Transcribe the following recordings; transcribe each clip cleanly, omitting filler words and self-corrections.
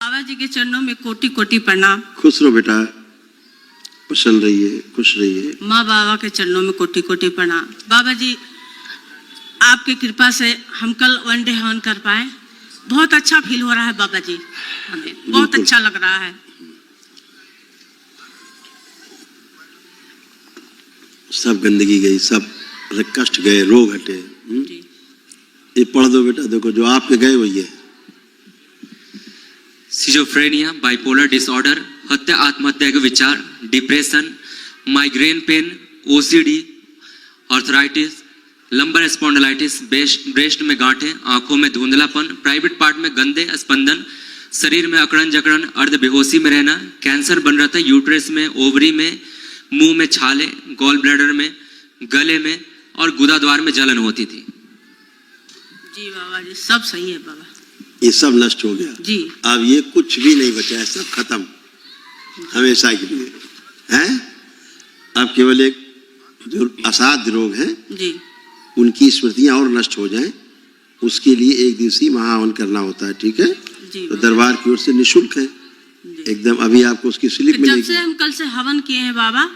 बाबा जी के चरणों में कोटि कोटि प्रणाम। खुश रहो बेटा, प्रसन्न रहिए, खुश रहिए। माँ बाबा के चरणों में कोटि कोटि प्रणाम। बाबा जी आपकी कृपा से हम कल वन डे हवन कर पाए, बहुत अच्छा फील हो रहा है बाबा जी, हमें बहुत अच्छा लग रहा है। सब गंदगी गई, सब कष्ट गए, रोग हटे। ये पढ़ दो बेटा, देखो जो आपके गए वही है। सिजोफ्रेनिया, बाइपोलर डिसऑर्डर, हत्या आत्महत्या के विचार, depression, migraine pain, OCD, arthritis, lumbar spondylitis, breast में गांठें, आंखों में धुंधलापन, प्राइवेट पार्ट में गंदे स्पंदन, शरीर में अकड़न जकड़न, अर्ध बेहोशी में रहना, कैंसर बन रहा था यूट्रस में, ओवरी में, मुंह में छाले, गॉल ब्लैडर में, गले में और गुदाद्वार में जलन होती थी। जी बाबा जी सब सही है बाबा, ये सब नष्ट हो गया जी। अब ये कुछ भी नहीं बचा है, सब खत्म हमेशा के लिए है। अब केवल एक जो असाध्य रोग है जी, उनकी स्मृतियां और नष्ट हो जाएं, उसके लिए एक दिवसीय महाहवन करना होता है, ठीक है जी। तो दरबार की ओर से निःशुल्क है एकदम, अभी आपको उसकी स्लिप मिलेगी। जब से हम कल से हवन किए हैं बाबा,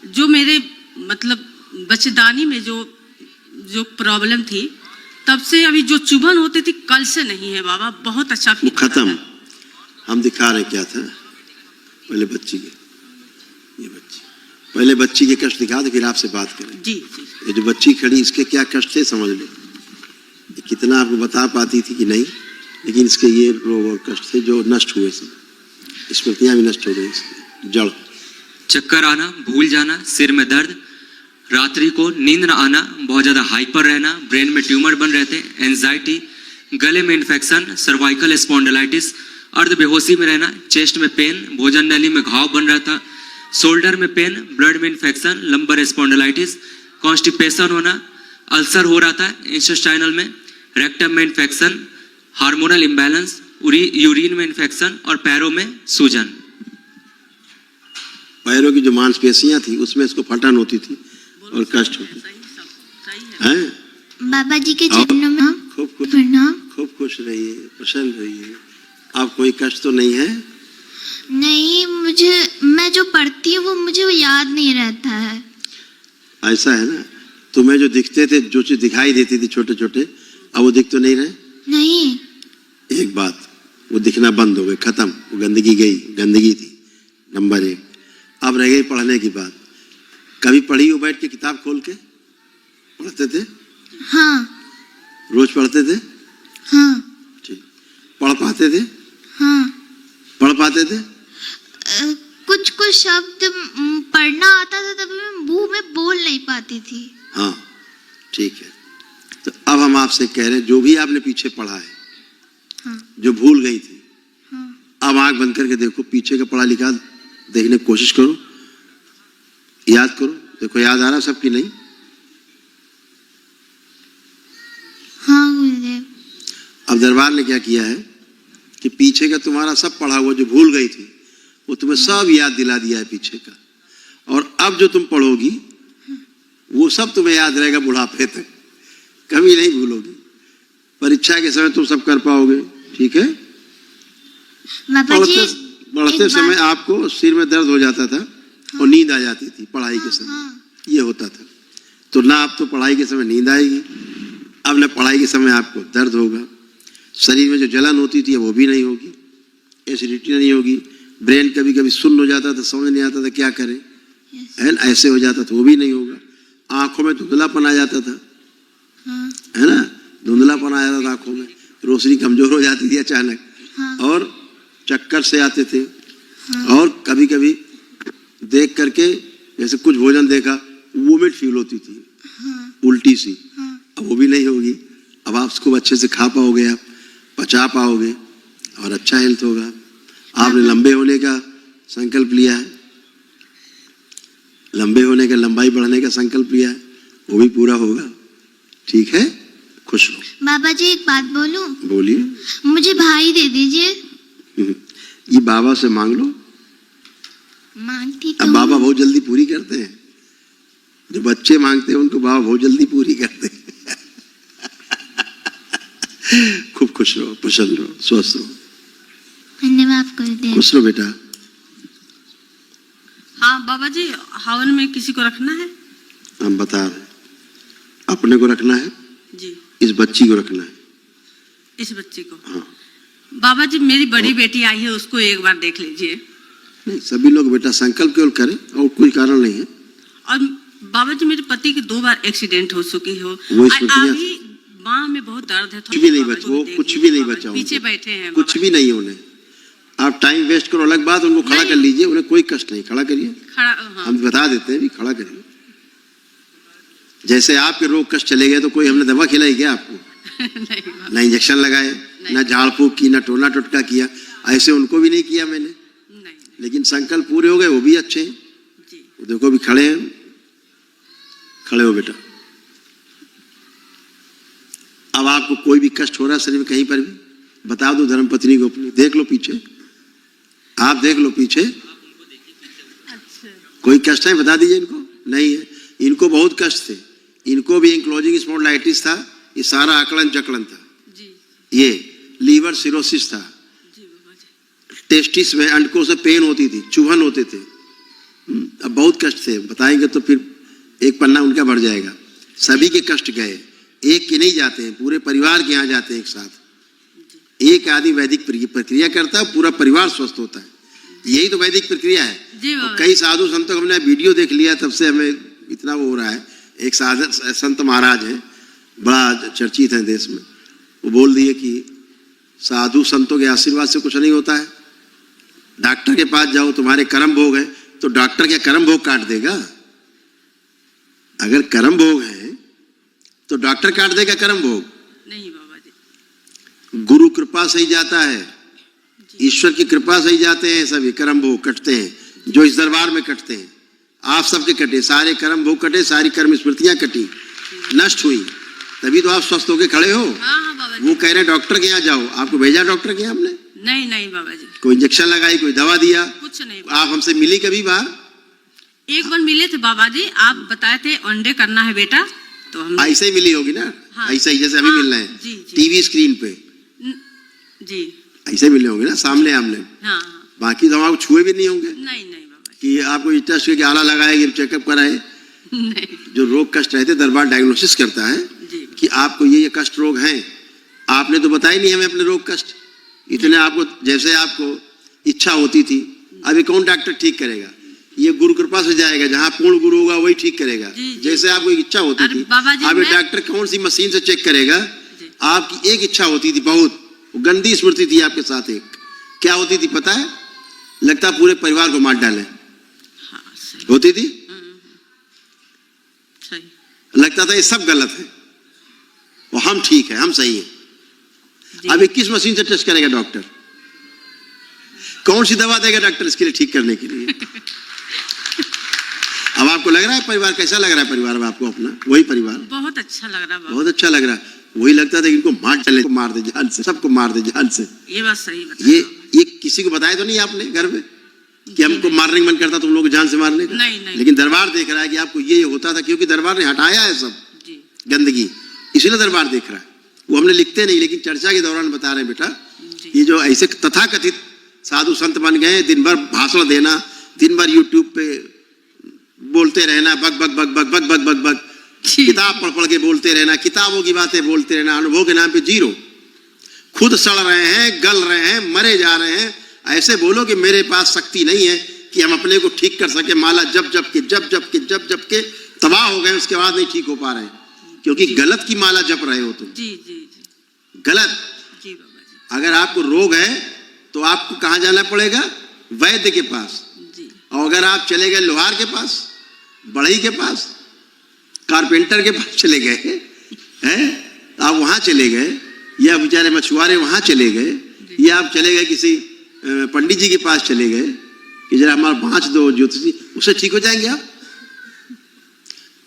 जो मेरे मतलब बच्चेदानी में जो प्रॉब्लम थी, तब से अभी जो चुभन होती थी कल से नहीं है बाबा, बहुत अच्छा फील खत्म। हम दिखा रहे क्या था पहले बच्ची के, ये बच्ची पहले बच्ची के कष्ट दिखा दो, फिर आपसे बात करें जी। ये जो बच्ची खड़ी, इसके क्या कष्ट थे समझ लो, कितना आपको बता पाती थी कि नहीं, लेकिन इसके ये रोग और कष्ट थे जो नष्ट हुए, सब स्मृतियां भी नष्ट हो गई। जड़ चक्कर आना, भूल जाना, सिर में दर्द, रात्रि को नींद न आना, बहुत ज्यादा हाइपर रहना, ब्रेन में ट्यूमर बन रहे थे, एंजाइटी, गले में इन्फेक्शन, सर्वाइकल स्पॉन्डिलाइटिस, अर्ध बेहोशी में रहना, चेस्ट में पेन, भोजन नली में घाव बन रहा था, शोल्डर में पेन, ब्लड में इन्फेक्शन, लंबर स्पॉन्डिलाइटिस, कॉन्स्टिपेशन होना, अल्सर हो रहा था इंटेस्टाइनल में, रेक्टम में इन्फेक्शन, हार्मोनल इम्बैलेंस, यूरिन में इन्फेक्शन और पैरों में सूजन। पैरों की जो मांसपेशियां थी उसमें इसको फटन होती थी और कष्ट होती है। बाबा जी के चरणों में खूब खुश रहिए, प्रसन्न रहिए। आप कोई कष्ट तो नहीं है? नहीं, मैं जो पढ़ती हूँ वो मुझे याद नहीं रहता है। ऐसा है ना, तुम्हें जो दिखते थे, जो चीज दिखाई देती थी छोटे छोटे, अब वो दिख तो नहीं रहे? नहीं। एक बात, वो दिखना बंद हो गए, खत्म, वो गंदगी गई, गंदगी थी नंबर 1। अब रह गई पढ़ने की बात। कभी पढ़ी हो बैठ के किताब खोल के? पढ़ते थे? हाँ। रोज पढ़ते थे? हाँ। ठीक। पढ़ पाते थे? हाँ। पढ़ पाते थे? कुछ कुछ शब्द पढ़ना आता था, तभी मैं मुंह में बोल नहीं पाती थी। हाँ ठीक है। तो अब हम आपसे कह रहे हैं, जो भी आपने पीछे पढ़ा है, हाँ। जो भूल गई थी, हाँ। अब आंख बंद करके देखो, पीछे का पढ़ा लिखा देखने की कोशिश करो, याद करो, देखो याद आ रहा सबकी? नहीं? हाँ गुरुदेव। अब दरबार ने क्या किया है कि पीछे का तुम्हारा सब पढ़ा हुआ जो भूल गई थी, वो तुम्हें सब याद दिला दिया है पीछे का, और अब जो तुम पढ़ोगी वो सब तुम्हें याद रहेगा बुढ़ापे तक, कभी नहीं भूलोगी। परीक्षा के समय तुम सब कर पाओगे, ठीक है? पढ़ते समय आपको सिर में दर्द हो जाता था और नींद आ जाती थी पढ़ाई के समय, ये होता था। तो ना आप तो पढ़ाई के समय नींद आएगी, अब ना पढ़ाई के समय आपको दर्द होगा, शरीर में जो जलन होती थी वो भी नहीं होगी, एसिडिटी नहीं होगी, ब्रेन कभी कभी सुन्न हो जाता था, समझ नहीं आता था क्या करे, ऐसे हो जाता था, वो भी नहीं होगा। आंखों में धुंधलापन आ जाता था, है ना, धुंधलापन आ जाता था आंखों में, रोशनी कमजोर हो जाती थी अचानक, और चक्कर से आते थे, और कभी कभी देख करके जैसे कुछ भोजन देखा, वोमिट फील होती थी, उल्टी सी, अब वो भी नहीं होगी। अब आप उसको अच्छे से खा पाओगे, आप पचा पाओगे और अच्छा हेल्थ होगा। आपने लंबे होने का संकल्प लिया है, लंबे होने का, लंबाई बढ़ाने का संकल्प लिया है, वो भी पूरा होगा, ठीक है? खुश रहो। बाबा जी एक बात बोलूं? बोलिए। मुझे भाई दे दीजिए। ये बाबा से मांग लो। मांगती तो अब बाबा बहुत जल्दी पूरी करते हैं, जो बच्चे मांगते हैं उनको बाबा बहुत जल्दी पूरी करते हैं। खूब खुश रहो, प्रसन्न रहो, स्वस्थ रहो। धन्यवाद। माफ कर दे। खुश रहो बेटा। हाँ बाबा जी, हवन में किसी को रखना है? हम बता रहे हैं, अपने को रखना है, जी। इस बच्ची को रखना है। इस बच्ची को? हाँ। बाबा जी मेरी बड़ी बेटी आई है, उसको एक बार देख लीजिए। नहीं, सभी लोग बेटा संकल्प केवल करें और कोई कारण नहीं है। और बाबा जी मेरे पति की 2 बार एक्सीडेंट हो चुकी हो, वो स्मृतियाँ- अभी माँ में बहुत दर्द है। कुछ भी नहीं बचा, वो कुछ भी नहीं बचा, पीछे बैठे हैं कुछ भी नहीं है उन्हें। आप टाइम वेस्ट करो अलग बात, उनको खड़ा कर लीजिए, उन्हें कोई कष्ट नहीं, खड़ा करिए। खड़ा, हाँ। हम बता देते हैं भी खड़ा करिए। जैसे आपके रोग कष्ट चले गए तो कोई हमने दवा खिलाई क्या आपको? नहीं बाबा। ना इंजेक्शन लगाए, ना झाड़ फूक की, ना टोना टोटका किया, ऐसे उनको भी नहीं किया मैंने। नहीं। लेकिन संकल्प पूरे हो गए, वो भी अच्छे हैं। जी। वो देखो भी खड़े हैं, खड़े हो बेटा। अब आपको कोई भी कष्ट हो रहा है शरीर में कहीं पर भी, बता दो धर्मपत्नी को अपनी, देख लो पीछे, आप देख लो पीछे, अच्छा। कोई कष्ट है बता दीजिए इनको। नहीं है, इनको बहुत कष्ट थे, इनको भी एंक्लोजिंग स्पॉन्डिलाइटिस था, ये सारा आकलन चकलन था, जी। ये लीवर सिरोसिस था, जी बाबा जी। टेस्टिस में अंडकों से पेन होती थी, चुभन होते थे। अब बहुत कष्ट थे, बताएंगे तो फिर एक पन्ना उनका भर जाएगा। सभी के कष्ट गए, एक के नहीं जाते हैं, पूरे परिवार के यहाँ जाते हैं एक साथ। एक आदमी वैदिक प्रक्रिया करता है, पूरा परिवार स्वस्थ होता है, यही तो वैदिक प्रक्रिया है। जी बाबा। कई साधु संतों को हमने वीडियो देख लिया, तब से हमें इतना वो हो रहा है। एक संत महाराज है, बड़ा चर्चित है देश में, वो बोल दिए कि साधु संतों के आशीर्वाद से कुछ नहीं होता है। डॉक्टर के पास जाओ, तुम्हारे कर्म भोग है, तो डॉक्टर क्या कर्म भोग काट देगा? अगर कर्म भोग है तो डॉक्टर काट देगा कर्म भोग? नहीं बाबा जी। गुरु कृपा से ही जाता है, ईश्वर की कृपा से ही जाते हैं सभी कर्म भोग कटते हैं, जो इस दरबार में कटते हैं। आप सबके कटे, सारे कर्म भोग कटे, सारी कर्म स्मृतियां कटी, नष्ट हुई, तभी तो आप स्वस्थ होके खड़े हो। हाँ हाँ बाबा जी। वो कह रहे हैं डॉक्टर के यहाँ जाओ, आपको भेजा डॉक्टर के यहाँ हमने? नहीं नहीं बाबा जी। कोई इंजेक्शन लगाई, कोई दवा दिया? कुछ नहीं। आप हमसे मिली कभी बाहर? एक बार मिले थे बाबा जी, आप बताए थे अंडे करना है बेटा, तो हम ऐसे ही मिली होगी ना? हाँ। ऐसे ही जैसे अभी हाँ, मिल रहे हैं जी, जी। टीवी स्क्रीन पे, जी। ऐसे मिले होंगे ना सामने आमने। हाँ। बाकी तो हम आपको छुए भी नहीं होंगे नहीं नहीं बाबा कि आपको टेस्ट करके आला लगाएगी, चेकअप कराए। जी। नहीं। जो रोग कष्ट रहते दरबार डायग्नोसिस करता है जी। कि आपको ये कष्ट रोग हैं। आपने तो बताया नहीं हमें अपने रोग कष्ट, इतने आपको जैसे आपको इच्छा होती थी। अभी कौन डॉक्टर ठीक करेगा? ये गुरु कृपा से जाएगा, जहाँ पूर्ण गुरु होगा वही ठीक करेगा। जी, जी। जैसे आपको इच्छा होती अरे थी, बाबा जी, अभी मैं- डॉक्टर कौन सी मशीन से चेक करेगा? जी। आपकी एक इच्छा होती थी, बहुत गंदी स्मृति थी आपके साथ। एक क्या होती थी पता है? लगता पूरे परिवार को मार डाले, हाँ सही। होती थी। सही। लगता था ये सब गलत है और हम ठीक है, हम सही है। जी। अब 21 मशीन से टेस्ट करेगा डॉक्टर, कौन सी दवा देगा डॉक्टर इसके लिए ठीक करने के लिए? अब आपको लग रहा है परिवार कैसा लग रहा है? परिवार में आपको अपना वही परिवार बहुत अच्छा लग रहा बाबा। बहुत अच्छा लग रहा है। वही लगता था कि इनको मार डाले, मार दे जान से, सबको मार दे जान से। ये बात सही बता। ये किसी को बताया तो नहीं आपने घर में कि हमको मारने का मन करता तुम लोग जान से मारने का? नहीं, नहीं। लेकिन दरबार देख रहा है कि आपको ये होता था, क्योंकि दरबार ने हटाया है सब जी। गंदगी, इसलिए दरबार देख रहा है। वो हमने लिखते नहीं, लेकिन चर्चा के दौरान बता रहे हैं बेटा, जी। ये जो ऐसे तथाकथित साधु संत बन गए, दिन भर भाषण देना, दिन भर यूट्यूब पे बोलते रहना, बक बक बक बक बक बक बक बक, जी। किताब पढ़ पढ़ के बोलते रहना, किताबों की बातें बोलते रहना, अनुभव के नाम पे जीरो। खुद सड़ रहे हैं, गल रहे हैं, मरे जा रहे हैं। ऐसे बोलो कि मेरे पास शक्ति नहीं है कि हम अपने को ठीक कर सके। माला जब जब के तबाह हो गए, उसके बाद नहीं ठीक हो पा रहे, क्योंकि गलत की माला जप रहे हो तुम। जी जी जी। गलत। जी बाबा जी। अगर आपको रोग है तो आपको कहाँ जाना पड़ेगा? वैद्य के पास। जी। और अगर आप चले गए लोहार के पास, बढ़ई के पास, कारपेंटर के पास चले गए हैं, आप वहां चले गए, या बेचारे मछुआरे वहां चले गए, या आप चले गए किसी पंडित जी के पास चले गए कि जरा हमारा बाँच दो ज्योतिषी, उससे ठीक हो जाएंगे आप?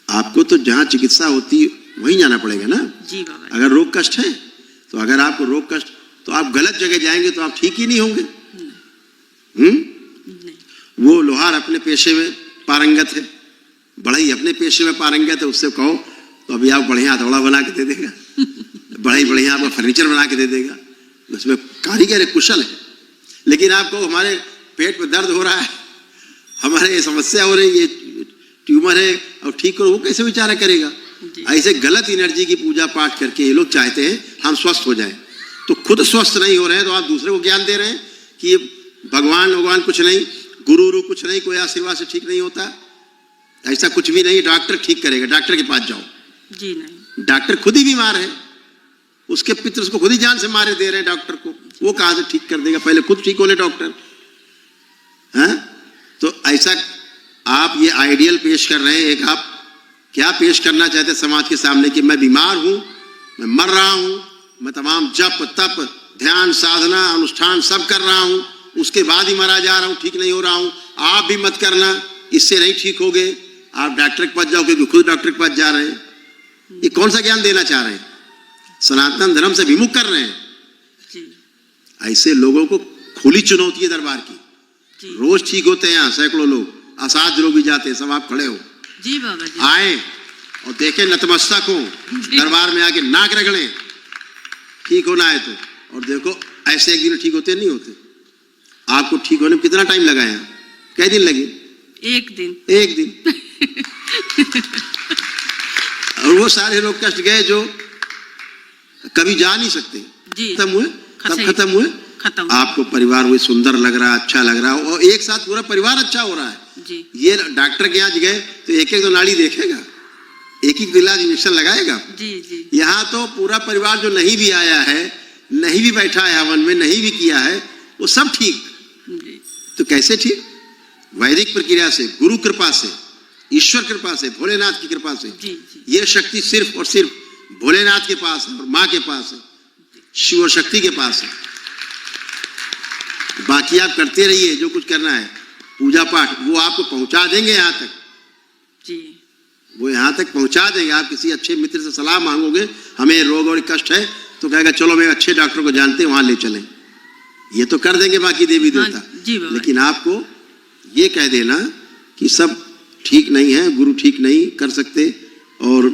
आपको तो जहां चिकित्सा होती वहीं जाना पड़ेगा ना। जी बाबा। अगर रोग कष्ट है तो, अगर आपको रोग कष्ट, तो आप गलत जगह जाएंगे तो आप ठीक ही नहीं होंगे। नहीं। वो लोहार अपने पेशे में पारंगत है, बढ़ई अपने पेशे में पारंगत है, उससे कहो तो अभी आप बढ़िया हथौड़ा बना के दे देगा, बढ़ई बढ़िया आपका फर्नीचर बना के दे देगा, उसमें कारीगर कुशल है। लेकिन आपको हमारे पेट में दर्द हो रहा है, हमारे ये समस्या हो रही है, ट्यूमर है और ठीक करो, वो कैसे विचार करेगा? ऐसे गलत एनर्जी की पूजा पाठ करके ये लोग चाहते हैं हम स्वस्थ हो जाएं। तो खुद स्वस्थ नहीं हो रहे हैं तो आप दूसरे को ज्ञान दे रहे हैं कि ये भगवान कुछ नहीं, गुरु कुछ नहीं, कोई आशीर्वाद से ठीक नहीं होता। ऐसा कुछ भी नहीं, डॉक्टर ठीक करेगा, डॉक्टर के पास जाओ। जी नहीं, डॉक्टर खुद ही बीमार है, उसके पितर उसको खुद ही जान से मारे दे रहे हैं डॉक्टर को, वो कहां से ठीक कर देगा? पहले खुद ठीक हो ले डॉक्टर। हैं? तो ऐसा आप ये आइडियल पेश कर रहे हैं, एक आप क्या पेश करना चाहते हैं समाज के सामने कि मैं बीमार हूं, मैं मर रहा हूं, मैं तमाम जप तप ध्यान साधना अनुष्ठान सब कर रहा हूं, उसके बाद ही मरा जा रहा हूं, ठीक नहीं हो रहा हूं। आप भी मत करना, इससे नहीं ठीक होगे, आप डॉक्टर के पास जाओ क्योंकि खुद डॉक्टर के पास जा रहे हैं। ये कौन सा ज्ञान देना चाह रहे हैं? सनातन धर्म से विमुख कर रहे हैं। जी ऐसे लोगों को खुली चुनौती है दरबार की। जी रोज ठीक होते हैं यहाँ सैकड़ों लोग, असाध्य लोग भी जाते हैं, सब आप खड़े हो, जी बाबा जी, आए और देखें नतमस्तक हो, दरबार में आके नाक रगड़े, ठीक होना है तो। और देखो ऐसे एक दिन ठीक होते नहीं होते। आपको ठीक होने में कितना टाइम लगा है? कई दिन लगे? एक दिन। एक दिन। और वो सारे लोग कष्ट गए जो कभी जा नहीं सकते, जी खत्म हुए, तब खत्म हुए। खत्म। आपको परिवार हुए सुंदर लग रहा है, अच्छा लग रहा है और एक साथ पूरा परिवार अच्छा हो रहा है। जी ये डॉक्टर के यहाँ गए तो एक एक तो नाड़ी देखेगा, एक एक इलाज इंजेक्शन लगाएगा। जी जी यहाँ तो पूरा परिवार जो नहीं भी आया है, नहीं भी बैठा है हवन में, नहीं भी किया है, वो सब ठीक। जी तो कैसे ठीक? वैदिक प्रक्रिया से, गुरु कृपा से, ईश्वर कृपा से, भोलेनाथ की कृपा से। जी जी ये शक्ति सिर्फ और सिर्फ भोलेनाथ के पास है और माँ के पास है, शिव और शक्ति के पास है। बाकी आप करते रहिए जो कुछ करना है, पूजा पाठ, वो आपको पहुंचा देंगे यहाँ तक, जी वो यहाँ तक पहुंचा देंगे। आप किसी अच्छे मित्र से सलाह मांगोगे, हमें रोग और कष्ट है, तो कहेगा चलो मैं अच्छे डॉक्टर को जानते हैं वहां ले चलें, ये तो कर देंगे बाकी देवी देवता। जी बाबा। लेकिन आपको ये कह देना कि सब ठीक नहीं है, गुरु ठीक नहीं कर सकते और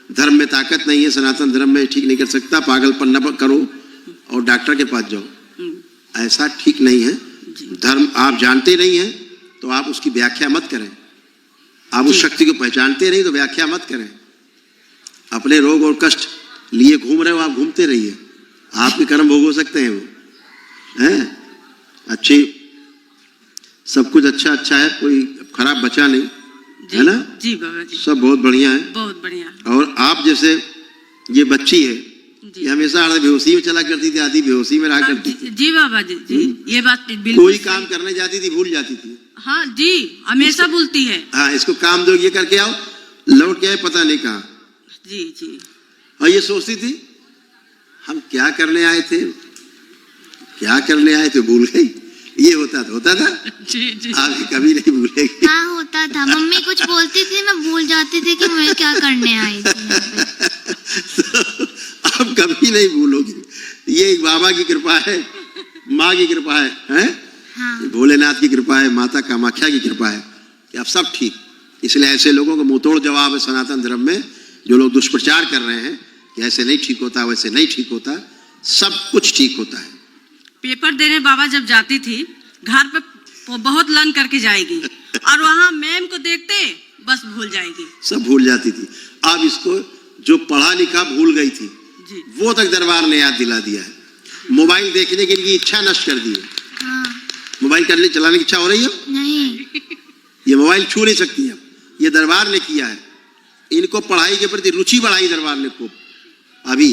धर्म में ताकत नहीं है, सनातन धर्म में ठीक नहीं कर सकता, पागलपन न करो और डॉक्टर के पास जाओ, ऐसा ठीक नहीं है। धर्म आप जानते नहीं हैं तो आप उसकी व्याख्या मत करें, आप उस शक्ति को पहचानते नहीं तो व्याख्या मत करें। अपने रोग और कष्ट लिए घूम रहे हो, आप घूमते रहिए, आपके कर्म भोग हो सकते हैं वो हैं। अच्छी सब कुछ अच्छा अच्छा है, कोई खराब बचा नहीं है ना? जी बाबा जी, सब बहुत बढ़िया है। बहुत बढ़िया। और आप जैसे ये बच्ची है, ये हमेशा आधी बेहोशी में चला करती थी, आधी बेहोशी में रहा करती थी। जी बाबा जी, जी ये बात बिल्कुल। कोई काम करने जाती थी भूल जाती थी। हाँ जी, हमेशा भूलती है। हाँ, इसको काम दो, ये करके आओ, लौट के आए पता नहीं कहाँ। जी जी और ये सोचती थी हम क्या करने आए थे, क्या करने आए थे, भूल गई। ये होता था जी जी, आप कभी नहीं भूलेगी। हाँ होता था, मम्मी कुछ बोलती थी मैं भूल जाती थी कि मैं क्या करने आई थी यहाँ पे। तो आप कभी नहीं भूलोगी। ये एक बाबा की कृपा है, माँ की कृपा है, हैं? हाँ। भोलेनाथ की कृपा है, माता कामाख्या की कृपा है कि आप सब ठीक। इसलिए ऐसे लोगों को मुंहतोड़ जवाब है सनातन धर्म में, जो लोग दुष्प्रचार कर रहे हैं कि ऐसे नहीं ठीक होता, वैसे नहीं ठीक होता, सब कुछ ठीक होता है। पेपर देने बाबा जब जाती थी घर पे वो बहुत लन करके जाएगी और वहाँ मैम को देखते बस भूल जाएगी, सब भूल जाती थी। अब इसको जो पढ़ा लिखा भूल गई थी जी वो तक दरबार ने याद दिला दिया है। मोबाइल देखने के लिए इच्छा नष्ट कर दी है। हाँ। मोबाइल करने चलाने की इच्छा हो रही है, नहीं। ये मोबाइल छू नहीं सकती है, ये दरबार ने किया है। इनको पढ़ाई के प्रति रुचि बढ़ाई दरबार ने खूब। अभी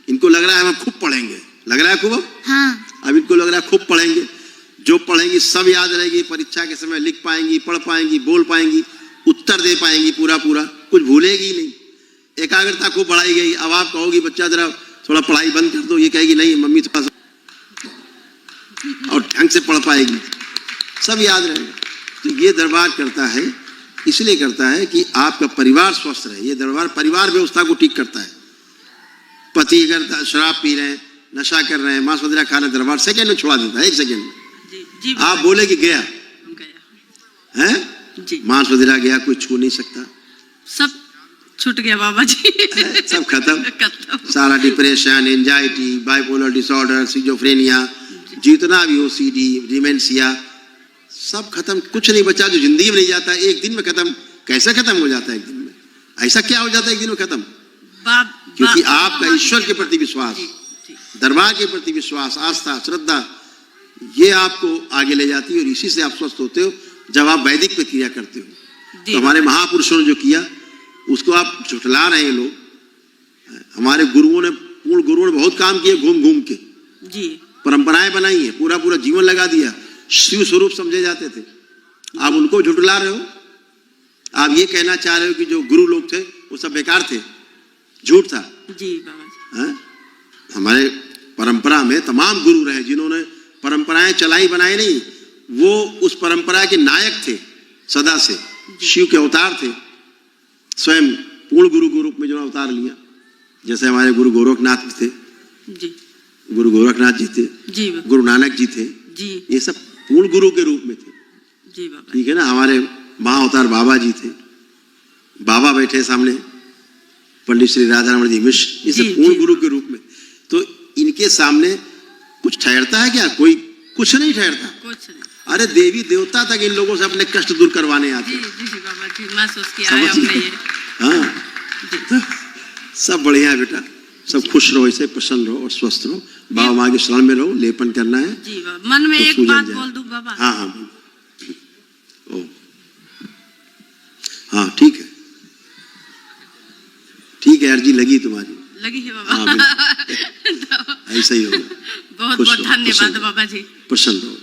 इनको लग रहा है हम खूब पढ़ेंगे, लग रहा है खूब। हाँ। अब इनको लग रहा है खूब पढ़ेंगे, जो पढ़ेंगी सब याद रहेगी, परीक्षा के समय लिख पाएंगी, पढ़ पाएंगी, बोल पाएंगी, उत्तर दे पाएंगी पूरा पूरा, कुछ भूलेगी नहीं। एकाग्रता खूब बढ़ाई गई। अब आप कहोगी बच्चा जरा थोड़ा पढ़ाई बंद कर दो, ये कहेगी नहीं मम्मी थोड़ा सा, और ढंग से पढ़ पाएगी, सब याद रहेगा। तो ये दरबार करता है, इसलिए करता है कि आपका परिवार स्वस्थ रहे। ये दरबार परिवार व्यवस्था को ठीक करता है। पति अगर शराब पी रहे हैं, नशा कर रहे हैं, मांस वगैरह खा रहे हैं, दरबार सेकंड में छुड़ा देता है, 1 सेकंड में। जी जी आप बोले कि गया है, जी, मांस वगैरह गया, कोई छू नहीं सकता, सब छूट गया बाबा जी। सब खत्म। खत्म। सारा depression, anxiety, bipolar disorder, schizophrenia, जितना भी हो, सीडी, डिमेंशिया, सब खत्म, कुछ नहीं बचा जो जिंदगी में नहीं जाता, एक दिन में खत्म। कैसे खत्म हो जाता है एक दिन में? ऐसा क्या हो जाता है एक दिन में खत्म? क्योंकि आपका ईश्वर के प्रति विश्वास, दरबार के प्रति विश्वास, आस्था, श्रद्धा, ये आपको आगे ले जाती है और इसी से आप स्वस्थ होते हो जब आप वैदिक प्रक्रिया करते हो। तो हमारे महापुरुषों ने जो किया उसको आप झुठला रहे हैं लोग। हमारे गुरुओं ने, पूर्ण गुरुओं ने बहुत काम किए, घूम घूम के जी परंपराएं बनाई है, पूरा पूरा जीवन लगा दिया, शिव स्वरूप समझे जाते थे। आप उनको झुठला रहे हो। आप ये कहना चाह रहे हो कि जो गुरु लोग थे वो सब बेकार थे, झूठ था। जी बाबा जी। हमारे परंपरा में तमाम गुरु रहे जिन्होंने परंपराएं चलाई बनाई नहीं, वो उस परंपरा के नायक थे सदा से, शिव के अवतार थे, स्वयं पूर्ण गुरु के रूप में जो अवतार लिया। जैसे हमारे गुरु गोरखनाथ थे जी, गुरु गोरखनाथ जी थे जी गुरु नानक जी थे जी, ये सब पूर्ण गुरु के रूप में थे। जी बाबा ठीक है ना। हमारे महाअवतार बाबा जी थे, बाबा बैठे सामने, पंडित श्री राधारमण जी मिश्र, ये सब जी, पूर्ण जी। गुरु के रूप में। तो इनके सामने कुछ ठहरता है क्या? कोई कुछ नहीं ठहरता। कुछ नहीं। अरे देवी देवता तक इन लोगों से अपने कष्ट दूर करवाने आते जी हैं। जी बाबा जी, महसूस किया है समझ हमने ये। हाँ, तो सब बढ़िया है बेटा, सब खुश रहो, ऐसे प्रसन्न रहो और स्वस्थ रहो। बाबा माँ के शरण में रहो, लेपन करना है। जी बाबा, मन में तो एक सूजन बात जाए। बोल दूं बाबा। हाँ हाँ बोलो। ओ हाँ ठीक है, ठीक है अर्जी लगी तुम्हारी। लगी है बाबा। हाँ, ऐसा ही होगा। बहुत खुश बहुत रहो, धन्यवाद प्रसन्न बाबा जी। प्रसन्न रहो।